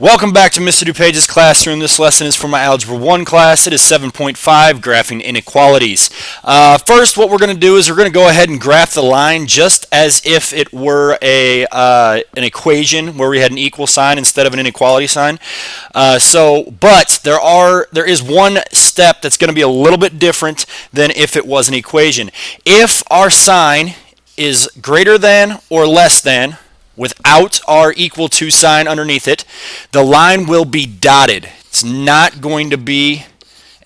Welcome back to Mr. DuPage's classroom. This lesson is for my Algebra 1 class. It is 7.5, Graphing Inequalities. First, what we're going to do is we're going to go ahead and graph the line just as if it were an equation where we had an equal sign instead of an inequality sign. But there is one step that's going to be a little bit different than if it was an equation. If our sign is greater than or less than, without our equal to sign underneath it, the line will be dotted. It's not going to be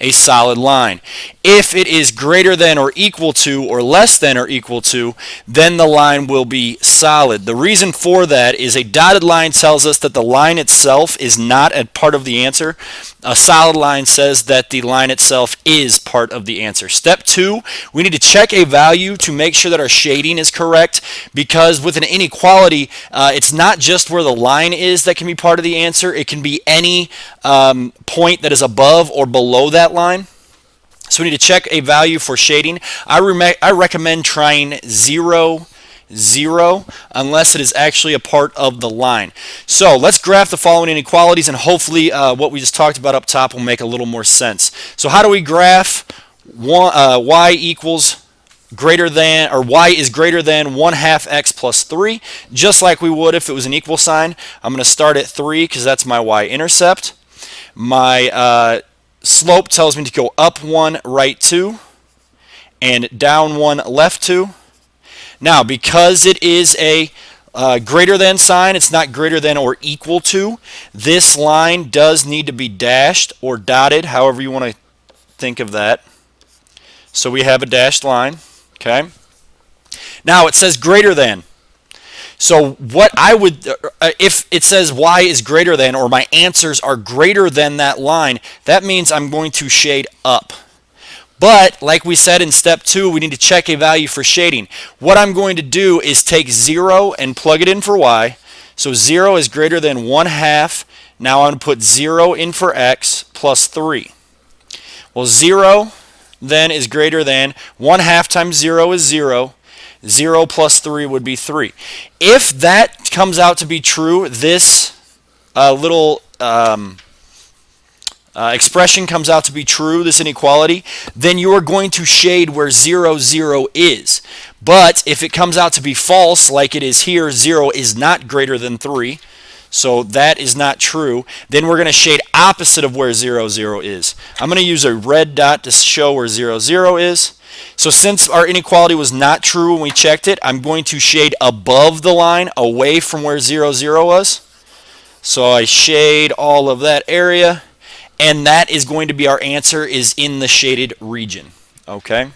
a solid line. If it is greater than or equal to or less than or equal to, then the line will be solid. The reason for that is a dotted line tells us that the line itself is not a part of the answer. A solid line says that the line itself is part of the answer. Step 2, we need to check a value to make sure that our shading is correct, because with an inequality, it's not just where the line is that can be part of the answer. It can be any point that is above or below that line. So we need to check a value for shading. I recommend trying 0, 0, unless it is actually a part of the line. So let's graph the following inequalities, and hopefully what we just talked about up top will make a little more sense. So how do we graph y equals greater than, or y is greater than 1/2 x plus 3, just like we would if it was an equal sign. I'm going to start at 3 because that's my y-intercept. My slope tells me to go up 1, right 2, and down 1, left 2. Now, because it is a greater than sign, it's not greater than or equal to, this line does need to be dashed or dotted, however you want to think of that. So we have a dashed line, okay? Now, it says greater than. So what I would, if it says y is greater than, or my answers are greater than that line, that means I'm going to shade up. But like we said in step 2, we need to check a value for shading. What I'm going to do is take 0 and plug it in for y. So 0 is greater than 1/2. Now I'm going to put 0 in for x plus 3. Well, 0 then is greater than 1/2 times 0 is 0. 0 plus 3 would be 3. If that comes out to be true, this little expression comes out to be true, this inequality, then you are going to shade where 0, 0 is. But if it comes out to be false, like it is here, 0 is not greater than 3, so that is not true, then we're going to shade opposite of where 0, 0 is. I'm going to use a red dot to show where 0, 0 is. So since our inequality was not true when we checked it, I'm going to shade above the line, away from where 0, 0 was. So I shade all of that area, and that is going to be our answer, is in the shaded region. Okay.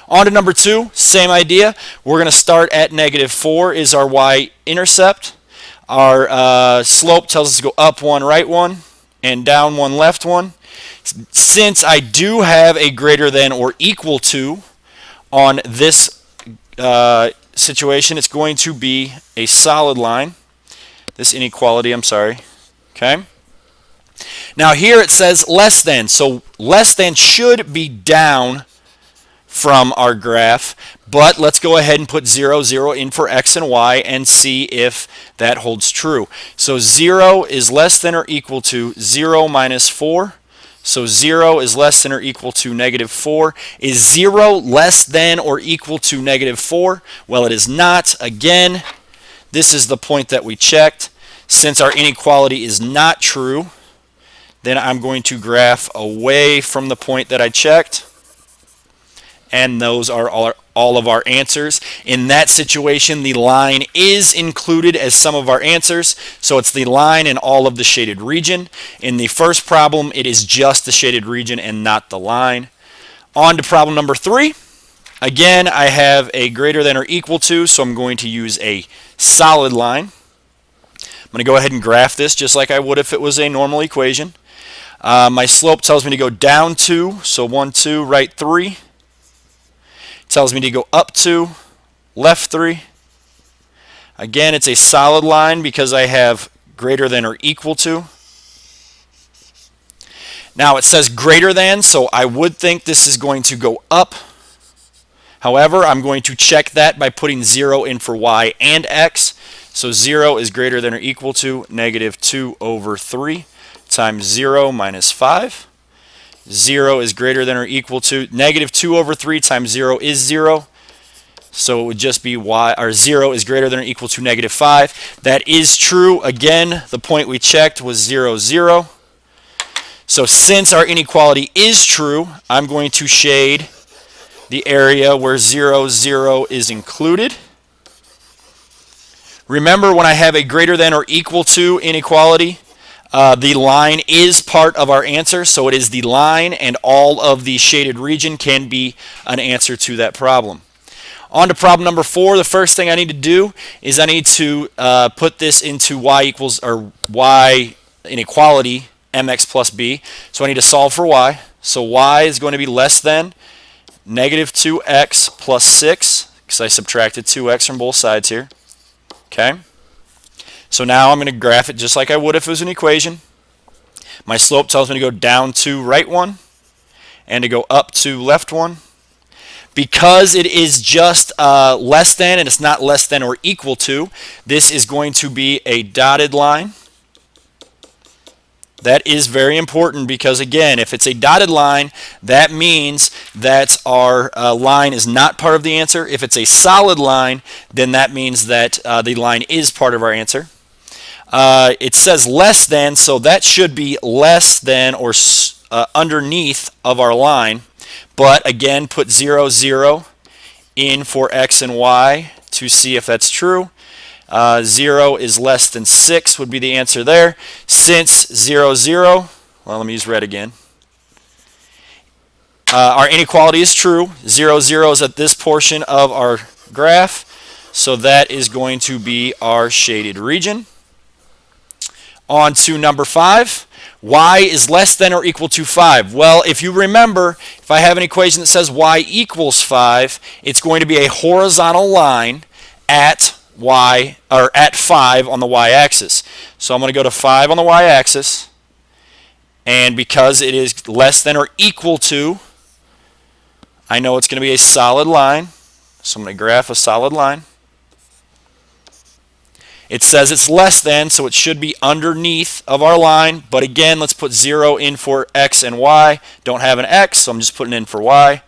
On to number 2, same idea. We're going to start at -4 is our y-intercept. Our slope tells us to go up 1, right 1, and down 1, left 1. Since I do have a greater than or equal to on this situation, it's going to be a solid line. This inequality, I'm sorry. Okay. Now here it says less than, so less than should be down from our graph, but let's go ahead and put 0, 0 in for x and y and see if that holds true. So 0 is less than or equal to 0 minus 4. So 0 is less than or equal to -4. Is 0 less than or equal to -4? Well, it is not. Again, this is the point that we checked. Since our inequality is not true, then I'm going to graph away from the point that I checked. And those are all of our answers. In that situation, the line is included as some of our answers, so it's the line and all of the shaded region. In the first problem, it is just the shaded region and not the line. On to problem number 3. Again, I have a greater than or equal to, so I'm going to use a solid line. I'm going to go ahead and graph this just like I would if it was a normal equation. My slope tells me to go down 2, so 1, 2, right 3. Tells me to go up 2, left 3. Again, it's a solid line because I have greater than or equal to. Now it says greater than, so I would think this is going to go up. However, I'm going to check that by putting 0 in for y and x. So 0 is greater than or equal to negative 2 over 3 times 0 minus 5. 0 is greater than or equal to negative 2 over 3 times 0 is 0. So it would just be y, or 0 is greater than or equal to negative 5. That is true. Again, the point we checked was 0, 0. So since our inequality is true, I'm going to shade the area where 0, 0 is included. Remember, when I have a greater than or equal to inequality, the line is part of our answer, so it is the line, and all of the shaded region can be an answer to that problem. On to problem number 4. The first thing I need to do is I need to put this into y equals, or y inequality, mx plus b. So I need to solve for y. So y is going to be less than negative 2x plus 6, because I subtracted 2x from both sides here. Okay? So now I'm going to graph it just like I would if it was an equation. My slope tells me to go down to right 1 and to go up to left 1. Because it is just less than, and it's not less than or equal to, this is going to be a dotted line. That is very important because, again, if it's a dotted line, that means that our line is not part of the answer. If it's a solid line, then that means that the line is part of our answer. It says less than, so that should be less than or underneath of our line. But again, put 0, 0 in for x and y to see if that's true. 0 is less than 6 would be the answer there. Since 0, 0, well, let me use red again. Our inequality is true. 0, 0 is at this portion of our graph. So that is going to be our shaded region. On to number 5. Y is less than or equal to 5. Well, if you remember, if I have an equation that says y equals 5, it's going to be a horizontal line at y, or at 5 on the y-axis. So I'm going to go to 5 on the y-axis, and because it is less than or equal to, I know it's going to be a solid line. So I'm going to graph a solid line. It says it's less than, so it should be underneath of our line. But again, let's put 0 in for x and y. Don't have an x, so I'm just putting in for y.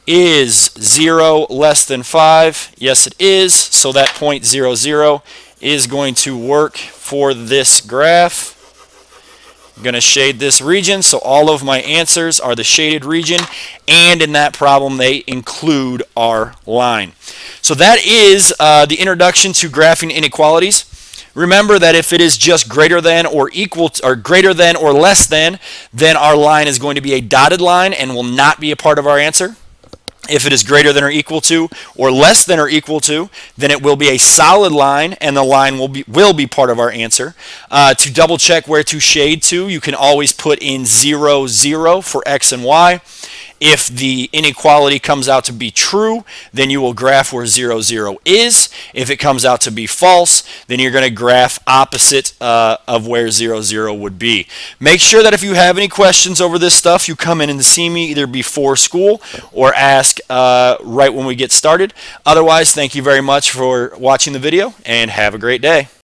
Is 0 less than 5? Yes, it is. So that point 0, 0 is going to work for this graph. I'm going to shade this region, so all of my answers are the shaded region, and in that problem they include our line. So that is the introduction to graphing inequalities. Remember that if it is just greater than or equal to, or greater than or less than, then our line is going to be a dotted line and will not be a part of our answer. If it is greater than or equal to or less than or equal to, then it will be a solid line, and the line will be part of our answer. To double check where to shade to, you can always put in 0, 0 for x and y. If the inequality comes out to be true, then you will graph where 0, 0 is. If it comes out to be false, then you're going to graph opposite of where 0, 0 would be. Make sure that if you have any questions over this stuff, you come in and see me either before school or ask right when we get started. Otherwise, thank you very much for watching the video, and have a great day.